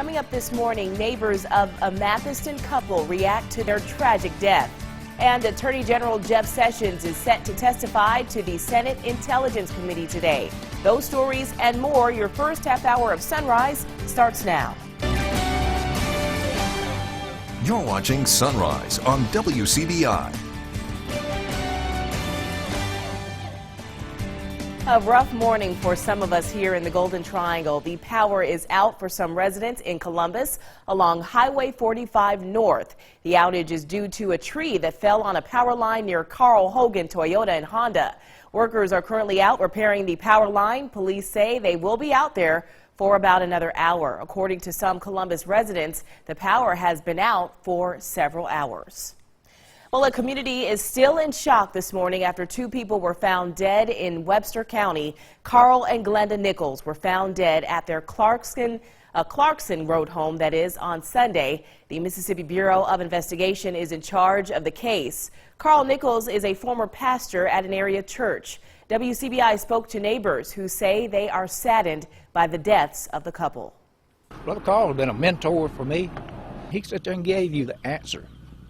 Coming up this morning, neighbors of a Mathiston couple react to their tragic death. And Attorney General Jeff Sessions is set to testify to the Senate Intelligence Committee today. Those stories and more, your first half hour of Sunrise starts now. You're watching Sunrise on WCBI. A rough morning for some of us here in the Golden Triangle. The power is out for some residents in Columbus along Highway 45 North. The outage is due to a tree that fell on a power line near Carl Hogan Toyota and Honda. Workers are currently out repairing the power line. Police say they will be out there for about another hour. According to some Columbus residents, the power has been out for several hours. Well, a community is still in shock this morning after two people were found dead in Webster County. Carl and Glenda Nichols were found dead at their Clarkson Road home, that is, on Sunday. The Mississippi Bureau of Investigation is in charge of the case. Carl Nichols is a former pastor at an area church. WCBI spoke to neighbors who say they are saddened by the deaths of the couple. Brother Carl has been a mentor for me. He sat there and gave you the answer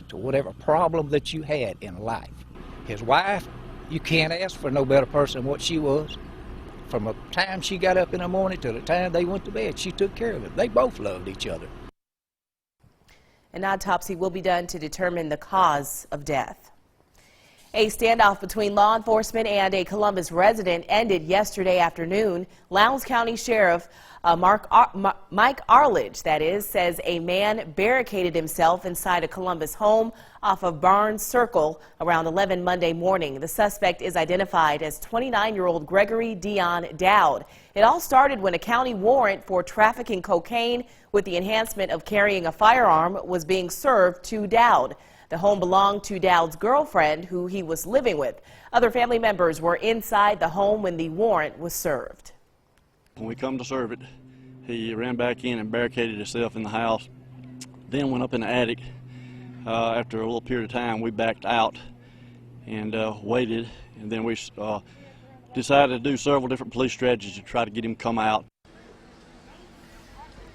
to whatever problem that you had in life. His wife, you can't ask for no better person than what she was. From the time she got up in the morning to the time they went to bed, she took care of it. They both loved each other. An autopsy will be done to determine the cause of death. A standoff between law enforcement and a Columbus resident ended yesterday afternoon. Lowndes County Sheriff Mike Outage, that is, says a man barricaded himself inside a Columbus home off of Barnes Circle around 11 Monday morning. The suspect is identified as 29-year-old Gregory Dion Dowd. It all started when a county warrant for trafficking cocaine with the enhancement of carrying a firearm was being served to Dowd. The home belonged to Dowd's girlfriend, who he was living with. Other family members were inside the home when the warrant was served. When we come to serve it, he ran back in and barricaded himself in the house, then went up in the attic. After a little period of time, we backed out and waited, and then we decided to do several different police strategies to try to get him to come out.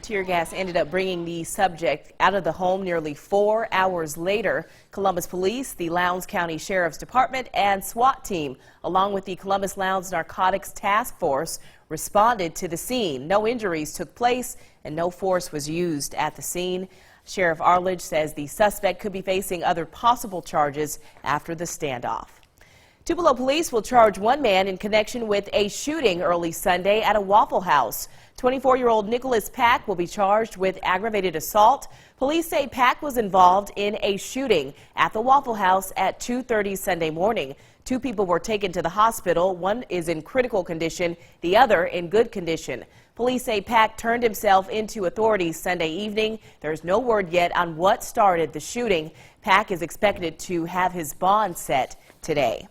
Tear gas ended up bringing the subject out of the home nearly 4 hours later. Columbus Police, the Lowndes County Sheriff's Department, and SWAT team, along with the Columbus Lowndes Narcotics Task Force, responded to the scene. No injuries took place and no force was used at the scene. Sheriff Outage says the suspect could be facing other possible charges after the standoff. Tupelo police will charge one man in connection with a shooting early Sunday at a Waffle House. 24-year-old Nicholas Pack will be charged with aggravated assault. Police say Pack was involved in a shooting at the Waffle House at 2:30 Sunday morning. Two people were taken to the hospital. One is in critical condition, the other in good condition. Police say Pack turned himself into authorities Sunday evening. There's no word yet on what started the shooting. Pack is expected to have his bond set today.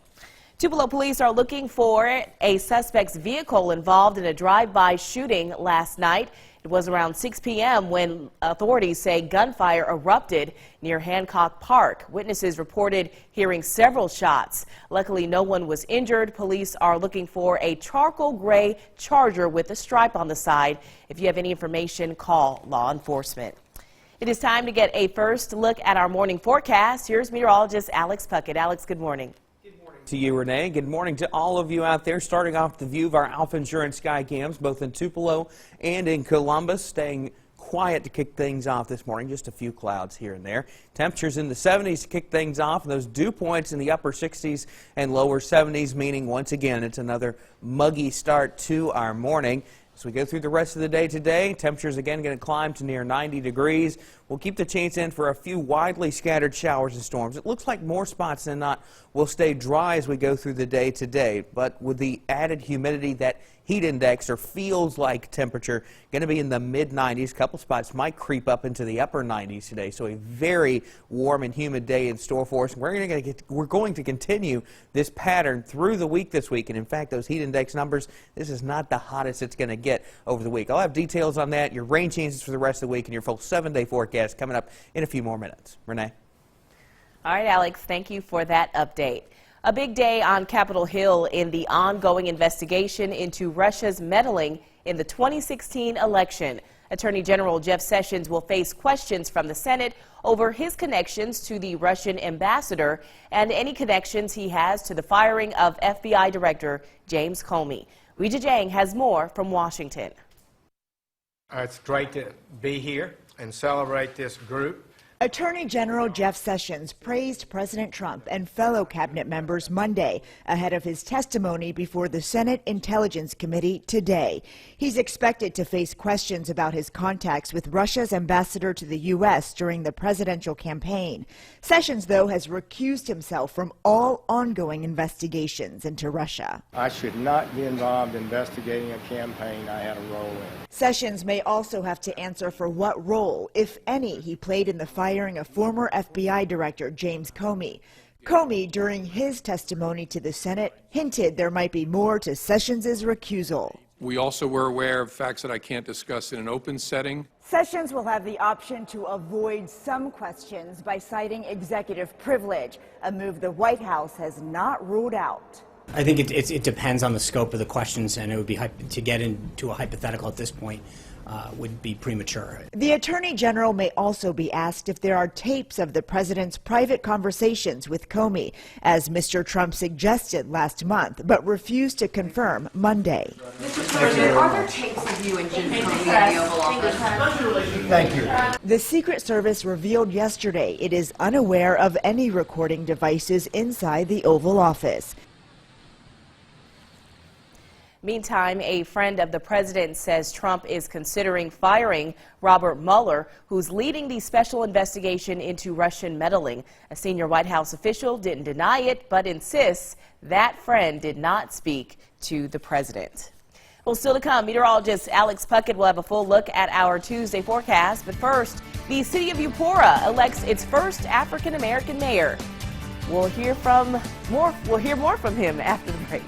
Tupelo police are looking for a suspect's vehicle involved in a drive-by shooting last night. It was around 6 p.m. when authorities say gunfire erupted near Hancock Park. Witnesses reported hearing several shots. Luckily, no one was injured. Police are looking for a charcoal gray Charger with a stripe on the side. If you have any information, call law enforcement. It is time to get a first look at our morning forecast. Here's meteorologist Alex Puckett. Alex, good morning. To you, Renee. Good morning to all of you out there. Starting off the view of our Alpha Insurance sky cams, both in Tupelo and in Columbus. Staying quiet to kick things off this morning. Just a few clouds here and there. Temperatures in the 70s to kick things off. And those dew points in the upper 60s and lower 70s, meaning once again it's another muggy start to our morning. As we go through the rest of the day today, temperatures again going to climb to near 90 degrees. We'll keep the chance in for a few widely scattered showers and storms. It looks like more spots than not will stay dry as we go through the day today, but with the added humidity, that heat index or feels like temperature going to be in the mid-90s. A couple spots might creep up into the upper 90s today, so a very warm and humid day in store for us. We're going to continue this pattern through the week this week, and in fact, those heat index numbers, this is not the hottest it's going to get over the week. I'll have details on that, your rain chances for the rest of the week, and your full 7-day forecast coming up in a few more minutes. Renee? All right, Alex, thank you for that update. A big day on Capitol Hill in the ongoing investigation into Russia's meddling in the 2016 election. Attorney General Jeff Sessions will face questions from the Senate over his connections to the Russian ambassador and any connections he has to the firing of FBI Director James Comey. Weijia Jiang has more from Washington. It's great to be here and celebrate this group. Attorney General Jeff Sessions praised President Trump and fellow cabinet members Monday ahead of his testimony before the Senate Intelligence Committee today. He's expected to face questions about his contacts with Russia's ambassador to the U.S. during the presidential campaign. Sessions, though, has recused himself from all ongoing investigations into Russia. I should not be involved investigating a campaign I had a role in. Sessions may also have to answer for what role, if any, he played in the firing of former FBI Director James Comey. Comey, during his testimony to the Senate, hinted there might be more to Sessions' recusal. We also were aware of facts that I can't discuss in an open setting. Sessions will have the option to avoid some questions by citing executive privilege, a move the White House has not ruled out. I think it depends on the scope of the questions, and it would be to get into a hypothetical at this point would be premature. The Attorney General may also be asked if there are tapes of the president's private conversations with Comey, as Mr. Trump suggested last month, but refused to confirm Monday. Mr. President, are there tapes of you and Jim Comey at the Oval Office? Thank you. The Secret Service revealed yesterday it is unaware of any recording devices inside the Oval Office. Meantime, a friend of the president says Trump is considering firing Robert Mueller, who's leading the special investigation into Russian meddling. A senior White House official didn't deny it, but insists that friend did not speak to the president. Well, still to come, meteorologist Alex Puckett will have a full look at our Tuesday forecast. But first, the city of Eupora elects its first African-American mayor. We'll hear more from him after the break.